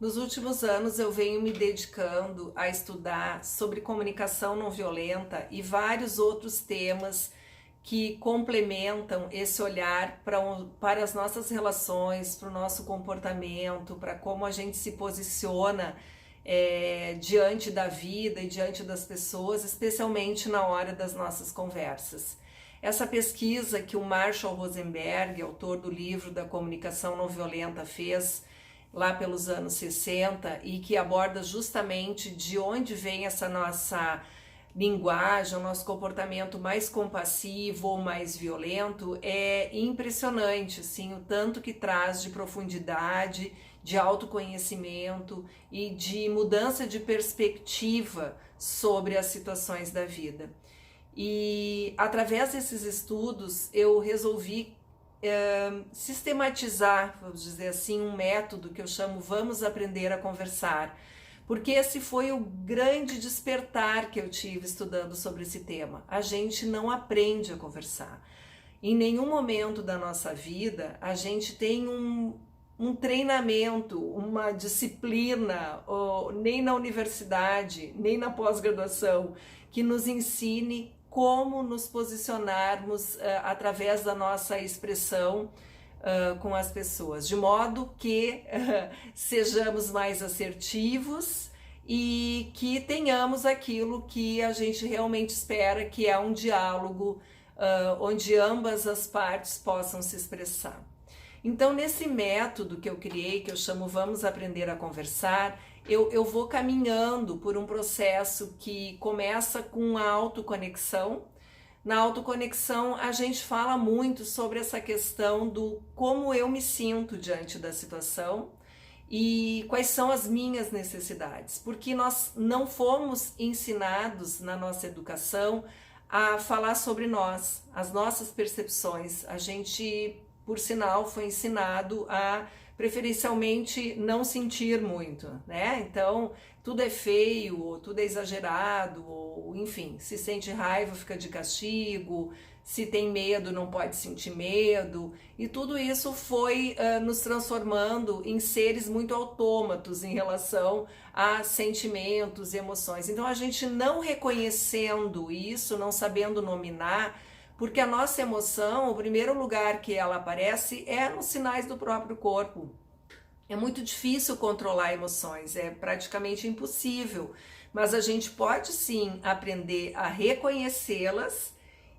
Nos últimos anos eu venho me dedicando a estudar sobre comunicação não violenta e vários outros temas que complementam esse olhar para as nossas relações, para o nosso comportamento, para como a gente se posiciona diante da vida e diante das pessoas, especialmente na hora das nossas conversas. Essa pesquisa que o Marshall Rosenberg, autor do livro da comunicação não violenta, fez lá pelos anos 60 e que aborda justamente de onde vem essa nossa linguagem, o nosso comportamento mais compassivo ou mais violento, é impressionante, assim, o tanto que traz de profundidade, de autoconhecimento e de mudança de perspectiva sobre as situações da vida. E através desses estudos eu resolvi sistematizar, vamos dizer assim, um método que eu chamo Vamos Aprender a Conversar, porque esse foi o grande despertar que eu tive estudando sobre esse tema. A gente não aprende a conversar. Em nenhum momento da nossa vida a gente tem um treinamento, uma disciplina, nem na universidade, nem na pós-graduação, que nos ensine como nos posicionarmos através da nossa expressão com as pessoas, de modo que sejamos mais assertivos e que tenhamos aquilo que a gente realmente espera, que é um diálogo onde ambas as partes possam se expressar. Então, nesse método que eu criei, que eu chamo Vamos Aprender a Conversar, eu vou caminhando por um processo que começa com a autoconexão. Na autoconexão, a gente fala muito sobre essa questão do como eu me sinto diante da situação e quais são as minhas necessidades, porque nós não fomos ensinados na nossa educação a falar sobre nós, as nossas percepções. A gente, por sinal, foi ensinado a preferencialmente não sentir muito, né? Então, tudo é feio, ou tudo é exagerado, ou enfim, se sente raiva, fica de castigo, se tem medo, não pode sentir medo, e tudo isso foi nos transformando em seres muito autômatos em relação a sentimentos e emoções. Então, a gente não reconhecendo isso, não sabendo nominar, porque a nossa emoção, o primeiro lugar que ela aparece é nos sinais do próprio corpo. É muito difícil controlar emoções, é praticamente impossível, mas a gente pode sim aprender a reconhecê-las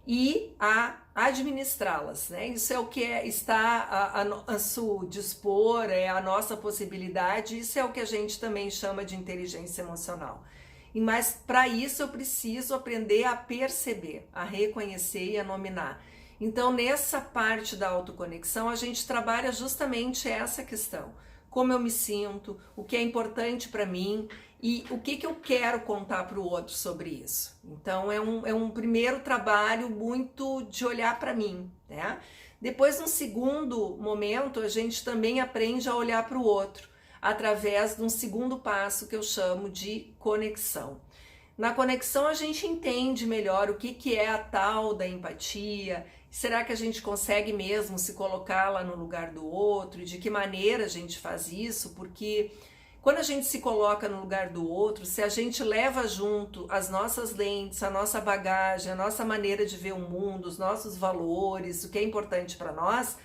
e a administrá-las, né? Isso é o que está a nosso dispor, é a nossa possibilidade, isso é o que a gente também chama de inteligência emocional. Mas para isso eu preciso aprender a perceber, a reconhecer e a nominar. Então, nessa parte da autoconexão, a gente trabalha justamente essa questão. Como eu me sinto, o que é importante para mim e o que eu quero contar para o outro sobre isso. Então, é um primeiro trabalho muito de olhar para mim, né? Depois, no segundo momento, a gente também aprende a olhar para o outro, através de um segundo passo que eu chamo de conexão. Na conexão a gente entende melhor o que é a tal da empatia, será que a gente consegue mesmo se colocar lá no lugar do outro e de que maneira a gente faz isso, porque quando a gente se coloca no lugar do outro, se a gente leva junto as nossas lentes, a nossa bagagem, a nossa maneira de ver o mundo, os nossos valores, o que é importante para nós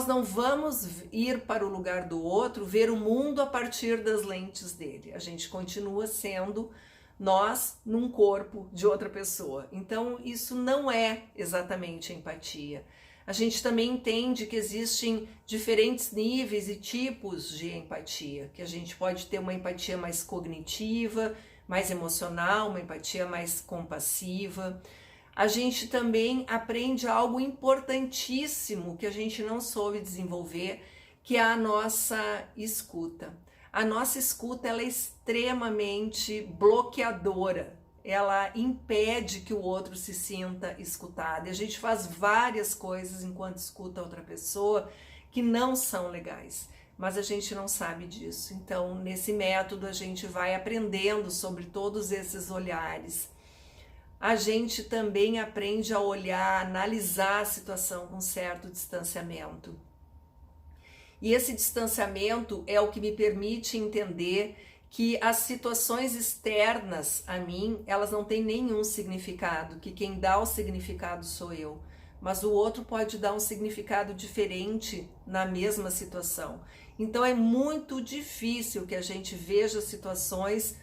não vamos ir para o lugar do outro, ver o mundo a partir das lentes dele. A gente continua sendo nós num corpo de outra pessoa. Então, isso não é exatamente empatia. A gente também entende que existem diferentes níveis e tipos de empatia, que a gente pode ter uma empatia mais cognitiva, mais emocional, uma empatia mais compassiva. A gente também aprende algo importantíssimo que a gente não soube desenvolver, que é a nossa escuta. A nossa escuta, ela é extremamente bloqueadora, ela impede que o outro se sinta escutado. E a gente faz várias coisas enquanto escuta outra pessoa que não são legais, mas a gente não sabe disso. Então, nesse método, a gente vai aprendendo sobre todos esses olhares. A gente também aprende a olhar, analisar a situação com certo distanciamento. E esse distanciamento é o que me permite entender que as situações externas a mim, elas não têm nenhum significado, que quem dá o significado sou eu. Mas o outro pode dar um significado diferente na mesma situação. Então é muito difícil que a gente veja situações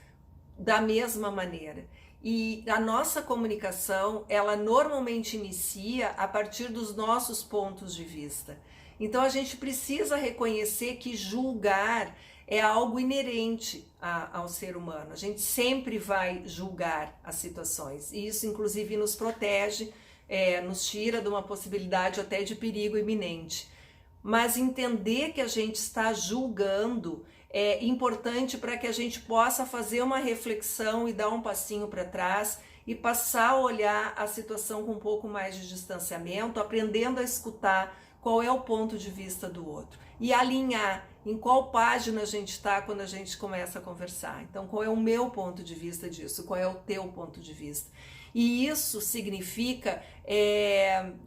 da mesma maneira. E a nossa comunicação, ela normalmente inicia a partir dos nossos pontos de vista. Então a gente precisa reconhecer que julgar é algo inerente ao ser humano. A gente sempre vai julgar as situações. E isso, inclusive, nos protege, nos tira de uma possibilidade até de perigo iminente. Mas entender que a gente está julgando é importante para que a gente possa fazer uma reflexão e dar um passinho para trás e passar a olhar a situação com um pouco mais de distanciamento, aprendendo a escutar qual é o ponto de vista do outro e alinhar em qual página a gente está quando a gente começa a conversar. Então, qual é o meu ponto de vista disso? Qual é o teu ponto de vista? E isso significa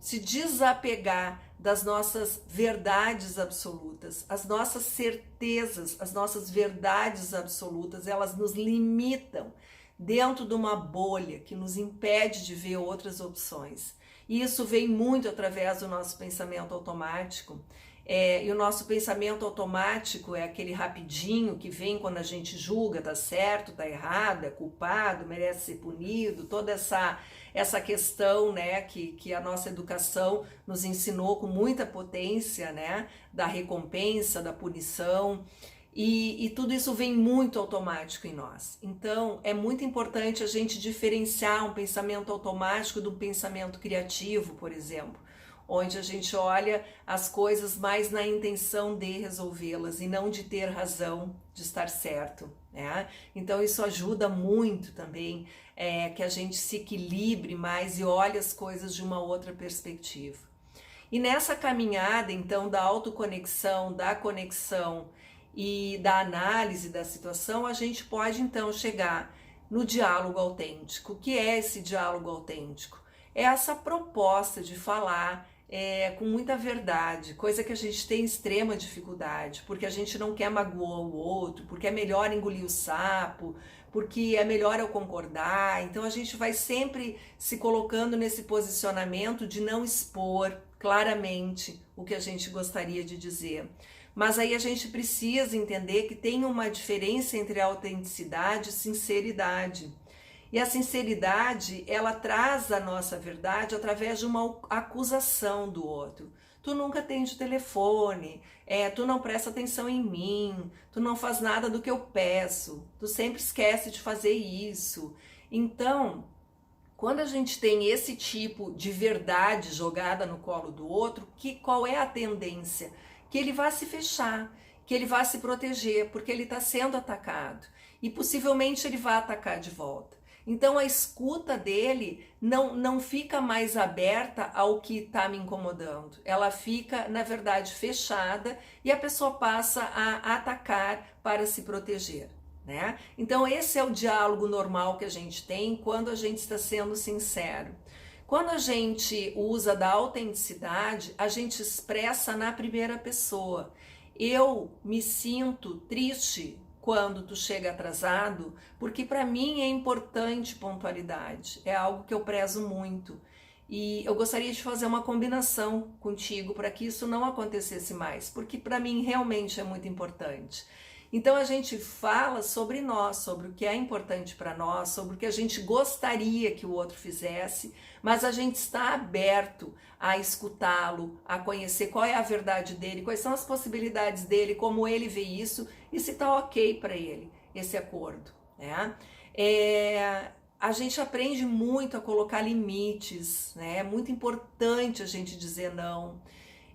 se desapegar das nossas verdades absolutas, as nossas certezas, as nossas verdades absolutas, elas nos limitam dentro de uma bolha que nos impede de ver outras opções. E isso vem muito através do nosso pensamento automático. E o nosso pensamento automático é aquele rapidinho que vem quando a gente julga, tá certo, tá errado, é culpado, merece ser punido, toda essa questão, né, que a nossa educação nos ensinou com muita potência, né, da recompensa, da punição, e tudo isso vem muito automático em nós. Então, é muito importante a gente diferenciar um pensamento automático do pensamento criativo, por exemplo, onde a gente olha as coisas mais na intenção de resolvê-las e não de ter razão, de estar certo, né? Então isso ajuda muito também que a gente se equilibre mais e olhe as coisas de uma outra perspectiva. E nessa caminhada, então, da autoconexão, da conexão e da análise da situação, a gente pode então chegar no diálogo autêntico. O que é esse diálogo autêntico? É essa proposta de falar com muita verdade, coisa que a gente tem extrema dificuldade, porque a gente não quer magoar o outro, porque é melhor engolir o sapo, porque é melhor eu concordar. Então a gente vai sempre se colocando nesse posicionamento de não expor claramente o que a gente gostaria de dizer. Mas aí a gente precisa entender que tem uma diferença entre autenticidade e sinceridade. E a sinceridade, ela traz a nossa verdade através de uma acusação do outro. Tu nunca atende o telefone, tu não presta atenção em mim, tu não faz nada do que eu peço, tu sempre esquece de fazer isso. Então, quando a gente tem esse tipo de verdade jogada no colo do outro, qual é a tendência? Que ele vai se fechar, que ele vai se proteger, porque ele está sendo atacado. E possivelmente ele vai atacar de volta. Então a escuta dele não fica mais aberta ao que está me incomodando. Ela fica, na verdade, fechada e a pessoa passa a atacar para se proteger, né? Então esse é o diálogo normal que a gente tem quando a gente está sendo sincero. Quando a gente usa da autenticidade, a gente expressa na primeira pessoa. Eu me sinto triste quando tu chega atrasado, porque para mim é importante pontualidade, é algo que eu prezo muito. E eu gostaria de fazer uma combinação contigo para que isso não acontecesse mais, porque para mim realmente é muito importante. Então a gente fala sobre nós, sobre o que é importante para nós, sobre o que a gente gostaria que o outro fizesse, mas a gente está aberto a escutá-lo, a conhecer qual é a verdade dele, quais são as possibilidades dele, como ele vê isso e se está ok para ele esse acordo, né? A gente aprende muito a colocar limites, né? É muito importante a gente dizer não.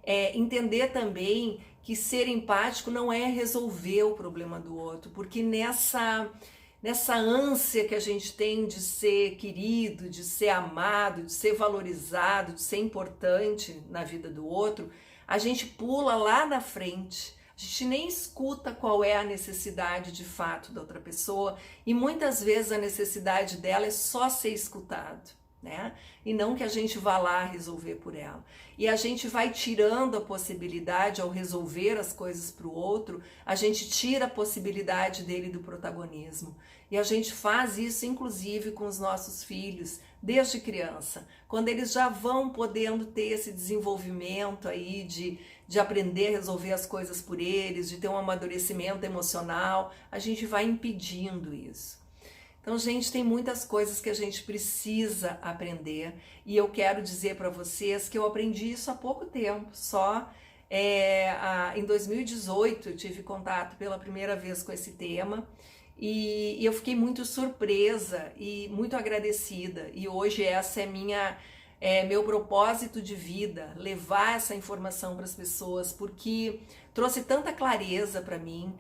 Entender também que ser empático não é resolver o problema do outro, porque nessa ânsia que a gente tem de ser querido, de ser amado, de ser valorizado, de ser importante na vida do outro, a gente pula lá na frente, a gente nem escuta qual é a necessidade de fato da outra pessoa e muitas vezes a necessidade dela é só ser escutado. né? E não que a gente vá lá resolver por ela. E a gente vai tirando a possibilidade, ao resolver as coisas para o outro, a gente tira a possibilidade dele do protagonismo. E a gente faz isso, inclusive, com os nossos filhos, desde criança, quando eles já vão podendo ter esse desenvolvimento aí de aprender a resolver as coisas por eles, de ter um amadurecimento emocional, a gente vai impedindo isso. Então, gente, tem muitas coisas que a gente precisa aprender e eu quero dizer para vocês que eu aprendi isso há pouco tempo, só em 2018 eu tive contato pela primeira vez com esse tema e eu fiquei muito surpresa e muito agradecida e hoje essa é meu propósito de vida, levar essa informação para as pessoas, porque trouxe tanta clareza para mim,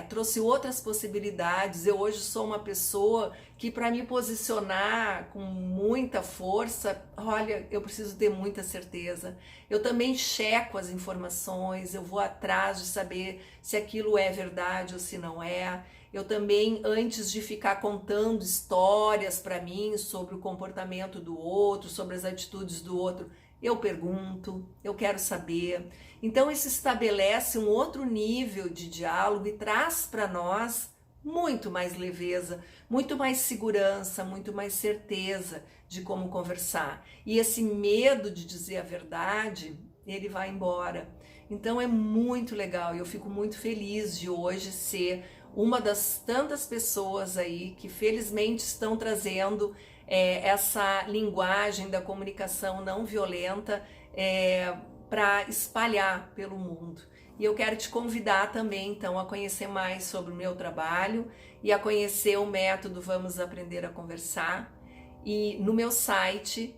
trouxe outras possibilidades. Eu hoje sou uma pessoa que, para me posicionar com muita força, olha, eu preciso ter muita certeza. Eu também checo as informações, eu vou atrás de saber se aquilo é verdade ou se não é. Eu também, antes de ficar contando histórias para mim sobre o comportamento do outro, sobre as atitudes do outro, eu pergunto, eu quero saber. Então isso estabelece um outro nível de diálogo e traz para nós muito mais leveza, muito mais segurança, muito mais certeza de como conversar. E esse medo de dizer a verdade, ele vai embora. Então é muito legal e eu fico muito feliz de hoje ser uma das tantas pessoas aí que felizmente estão trazendo essa linguagem da comunicação não violenta para espalhar pelo mundo. E eu quero te convidar também, então, a conhecer mais sobre o meu trabalho e a conhecer o método Vamos Aprender a Conversar. E no meu site,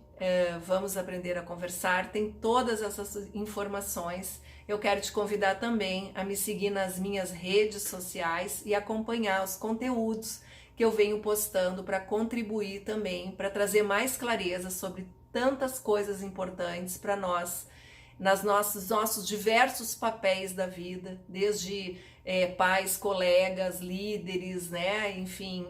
Vamos Aprender a Conversar, tem todas essas informações. Eu quero te convidar também a me seguir nas minhas redes sociais e acompanhar os conteúdos que eu venho postando para contribuir também, para trazer mais clareza sobre tantas coisas importantes para nós, nossos diversos papéis da vida, desde pais, colegas, líderes, né? Enfim,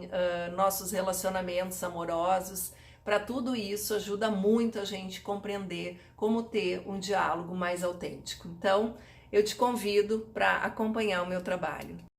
nossos relacionamentos amorosos. Para tudo isso ajuda muito a gente compreender como ter um diálogo mais autêntico. Então, eu te convido para acompanhar o meu trabalho.